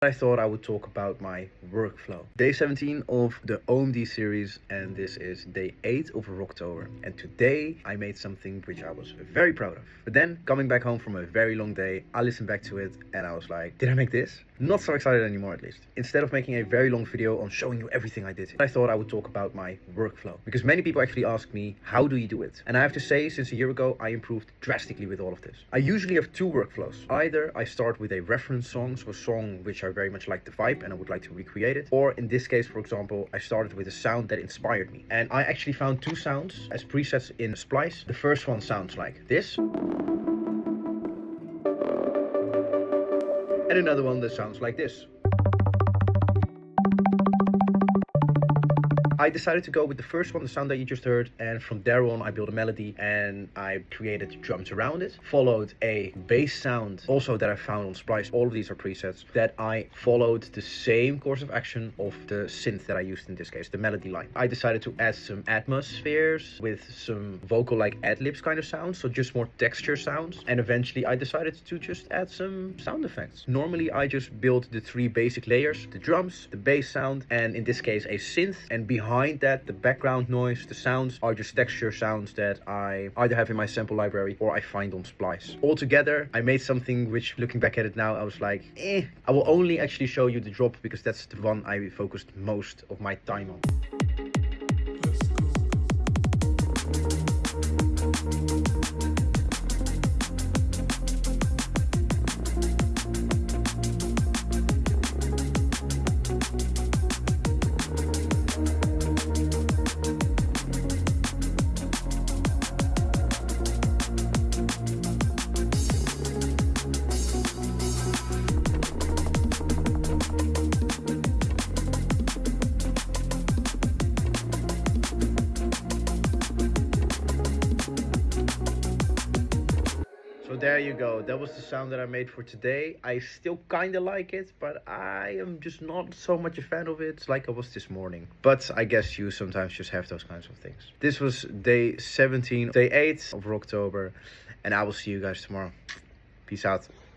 I thought I would talk about my workflow. Day 17 of the OMD series, and this is day 8 of October. And today I made something which I was very proud of. But then, coming back home from a very long day, I listened back to it and I was like, did I make this? Not so excited anymore, at least. Instead of making a very long video on showing you everything I did, I thought I would talk about my workflow. Because many people actually ask me, how do you do it? And I have to say, since a year ago, I improved drastically with all of this. I usually have two workflows. Either I start with a reference song, so a song which I very much like the vibe and I would like to recreate it. Or in this case, for example, I started with a sound that inspired me. And I actually found two sounds as presets in Splice. The first one sounds like this. And another one that sounds like this. I decided to go with the first one, the sound that you just heard, and from there on I built a melody and I created drums around it. Followed a bass sound also that I found on Splice. All of these are presets that I followed the same course of action of the synth that I used in this case, the melody line. I decided to add some atmospheres with some vocal like ad-libs kind of sounds, so just more texture sounds. And eventually I decided to just add some sound effects. Normally I just build the three basic layers, the drums, the bass sound, and in this case a synth, and behind that, the background noise, the sounds are just texture sounds that I either have in my sample library or I find on Splice. Altogether, I made something which, looking back at it now, I was like, I will only actually show you the drop because that's the one I focused most of my time on. So there you go, that was the sound that I made for today. I still kinda like it, but I am just not so much a fan of it like I was this morning. But I guess you sometimes just have those kinds of things. This was day 17, day 8 of October, and I will see you guys tomorrow. Peace out.